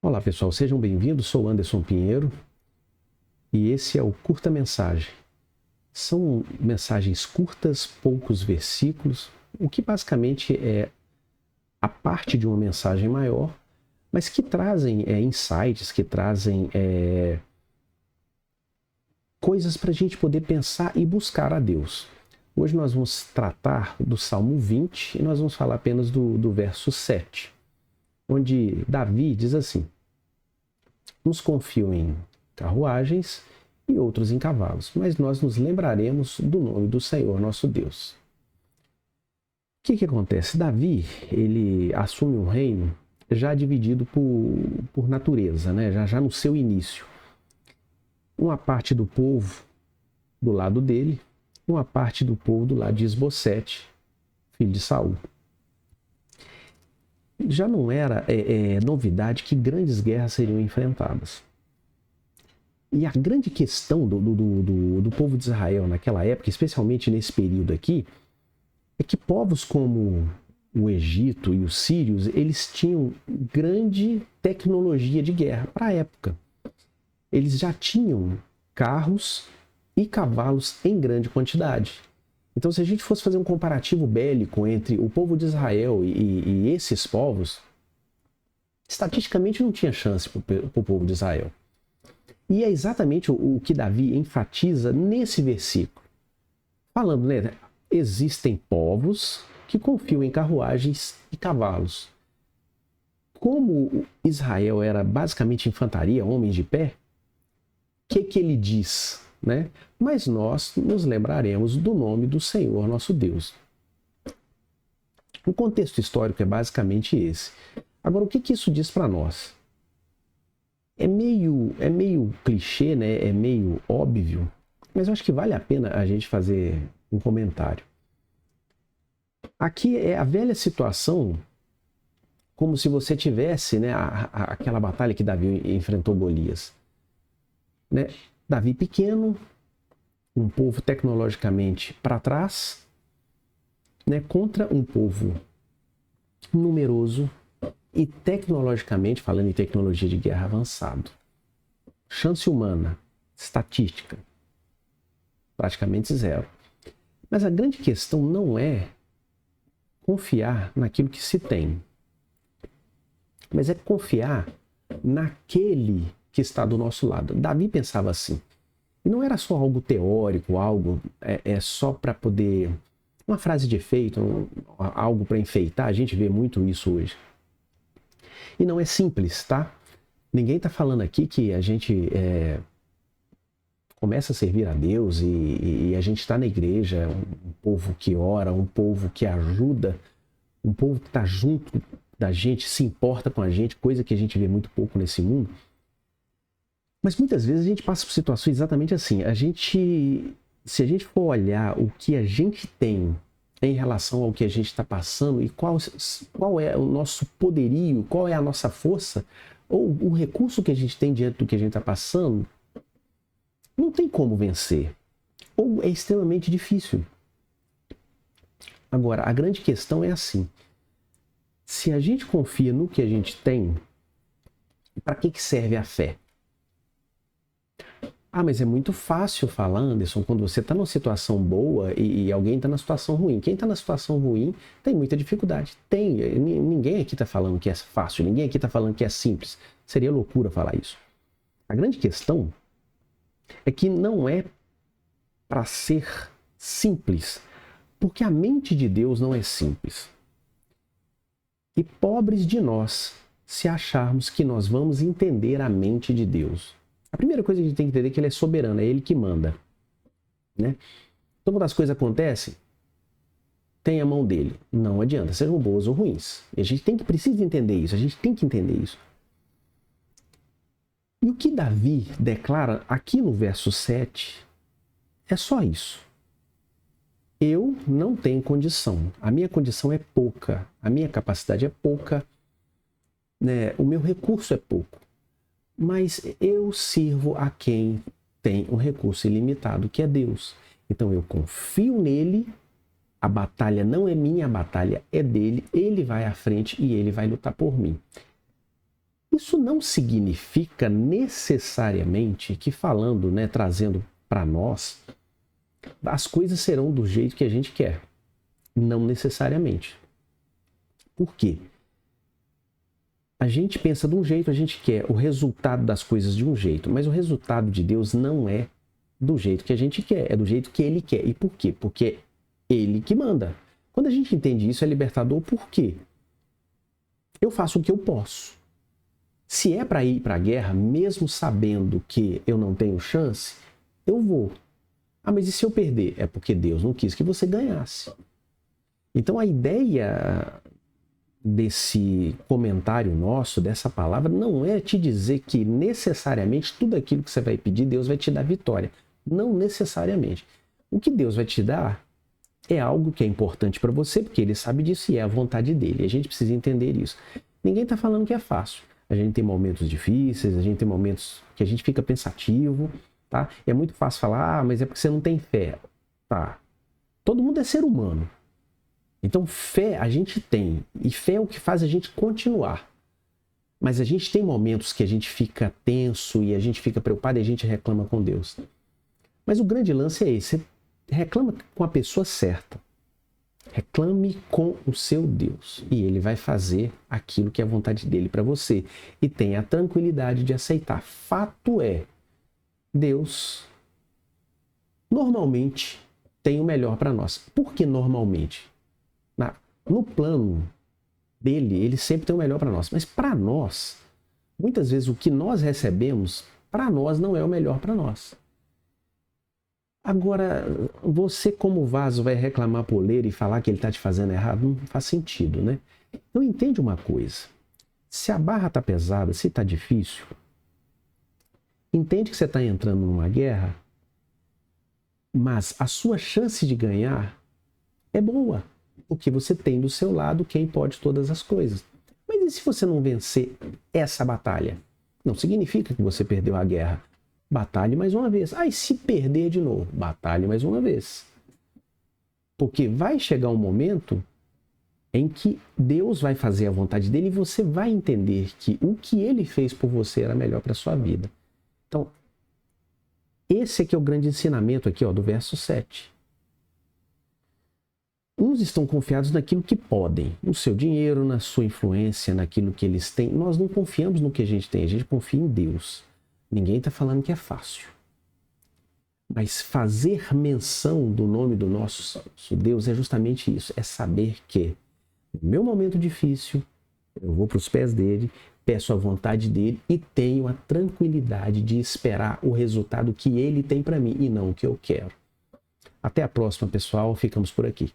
Olá pessoal, sejam bem-vindos, sou Anderson Pinheiro e esse é o Curta Mensagem. São mensagens curtas, poucos versículos, o que basicamente é a parte de uma mensagem maior, mas que trazem insights, que trazem coisas para a gente poder pensar e buscar a Deus. Hoje nós vamos tratar do Salmo 20 e nós vamos falar apenas do verso 7, onde Davi diz assim: uns confiam em carruagens e outros em cavalos, mas nós nos lembraremos do nome do Senhor nosso Deus. O que acontece? Davi, ele assume um reino já dividido por natureza, né? já no seu início. Uma parte do povo do lado dele, uma parte do povo do lado de Isbosete, filho de Saul. Já não era novidade que grandes guerras seriam enfrentadas. E a grande questão do povo de Israel naquela época, especialmente nesse período aqui, é que povos como o Egito e os sírios, eles tinham grande tecnologia de guerra para a época. Eles já tinham carros e cavalos em grande quantidade. Então, se a gente fosse fazer um comparativo bélico entre o povo de Israel e esses povos, estatisticamente não tinha chance para o povo de Israel. E é exatamente o que Davi enfatiza nesse versículo. Falando, né? Existem povos que confiam em carruagens e cavalos. Como Israel era basicamente infantaria, homens de pé, o que ele diz? Né? Mas nós nos lembraremos do nome do Senhor nosso Deus. O contexto histórico é basicamente esse. Agora, o que isso diz para nós? É meio clichê, né? É meio óbvio, mas eu acho que vale a pena a gente fazer um comentário. Aqui é a velha situação, como se você tivesse, né, aquela batalha que Davi enfrentou Golias. Né? Davi pequeno, um povo tecnologicamente para trás, né, contra um povo numeroso e tecnologicamente, falando em tecnologia de guerra, avançado. Chance humana, estatística, praticamente zero. Mas a grande questão não é confiar naquilo que se tem, mas é confiar naquele que está do nosso lado. Davi pensava assim. E não era só algo teórico, algo só para poder... uma frase de efeito, algo para enfeitar. A gente vê muito isso hoje. E não é simples, tá? Ninguém está falando aqui que a gente começa a servir a Deus e a gente está na igreja, um povo que ora, um povo que ajuda, um povo que está junto da gente, se importa com a gente, coisa que a gente vê muito pouco nesse mundo. Mas muitas vezes a gente passa por situações exatamente assim. Se a gente for olhar o que a gente tem em relação ao que a gente está passando e qual é o nosso poderio, qual é a nossa força, ou o recurso que a gente tem diante do que a gente está passando, não tem como vencer. Ou é extremamente difícil. Agora, a grande questão é assim. Se a gente confia no que a gente tem, para que serve a fé? Ah, mas é muito fácil falar, Anderson, quando você está numa situação boa e alguém está na situação ruim. Quem está na situação ruim tem muita dificuldade. Ninguém aqui está falando que é fácil, ninguém aqui está falando que é simples. Seria loucura falar isso. A grande questão é que não é para ser simples, porque a mente de Deus não é simples. E pobres de nós se acharmos que nós vamos entender a mente de Deus. A primeira coisa que a gente tem que entender é que ele é soberano, é ele que manda. Né? Então, quando as coisas acontecem, tem a mão dele. Não adianta, sejam boas ou ruins. E a gente precisa entender isso, a gente tem que entender isso. E o que Davi declara aqui no verso 7 é só isso. Eu não tenho condição, a minha condição é pouca, a minha capacidade é pouca, né? O meu recurso é pouco. Mas eu sirvo a quem tem um recurso ilimitado, que é Deus. Então eu confio nele, a batalha não é minha, a batalha é dele, ele vai à frente e ele vai lutar por mim. Isso não significa necessariamente que falando, né, trazendo para nós, as coisas serão do jeito que a gente quer. Não necessariamente. Por quê? A gente pensa de um jeito, a gente quer o resultado das coisas de um jeito, mas o resultado de Deus não é do jeito que a gente quer, é do jeito que Ele quer. E por quê? Porque é Ele que manda. Quando a gente entende isso, é libertador. Por quê? Eu faço o que eu posso. Se é para ir para a guerra, mesmo sabendo que eu não tenho chance, eu vou. Ah, mas e se eu perder? É porque Deus não quis que você ganhasse. Então a ideia desse comentário nosso, dessa palavra, não é te dizer que necessariamente tudo aquilo que você vai pedir, Deus vai te dar vitória. Não necessariamente. O que Deus vai te dar é algo que é importante para você, porque Ele sabe disso e é a vontade dEle. A gente precisa entender isso. Ninguém está falando que é fácil. A gente tem momentos difíceis, a gente tem momentos que a gente fica pensativo, tá? É muito fácil falar, mas é porque você não tem fé. Tá. Todo mundo é ser humano. Então, fé a gente tem. E fé é o que faz a gente continuar. Mas a gente tem momentos que a gente fica tenso e a gente fica preocupado e a gente reclama com Deus. Mas o grande lance é esse. Você reclama com a pessoa certa. Reclame com o seu Deus. E Ele vai fazer aquilo que é a vontade dEle para você. E tenha a tranquilidade de aceitar. Fato é, Deus normalmente tem o melhor para nós. Por que normalmente? No plano dele, ele sempre tem o melhor para nós. Mas para nós, muitas vezes o que nós recebemos, para nós não é o melhor para nós. Agora, você como vaso vai reclamar por ler e falar que ele está te fazendo errado? Não faz sentido, né? Então entende uma coisa. Se a barra está pesada, se está difícil, entende que você está entrando numa guerra, mas a sua chance de ganhar é boa. Porque você tem do seu lado quem pode todas as coisas. Mas e se você não vencer essa batalha? Não significa que você perdeu a guerra. Batalhe mais uma vez. Ah, e se perder de novo? Batalhe mais uma vez. Porque vai chegar um momento em que Deus vai fazer a vontade dele e você vai entender que o que ele fez por você era melhor para a sua vida. Então, esse aqui é o grande ensinamento aqui, ó, do verso 7. Uns estão confiados naquilo que podem, no seu dinheiro, na sua influência, naquilo que eles têm. Nós não confiamos no que a gente tem, a gente confia em Deus. Ninguém está falando que é fácil. Mas fazer menção do nome do nosso Deus é justamente isso. É saber que no meu momento difícil, eu vou para os pés dele, peço a vontade dele e tenho a tranquilidade de esperar o resultado que ele tem para mim e não o que eu quero. Até a próxima, pessoal. Ficamos por aqui.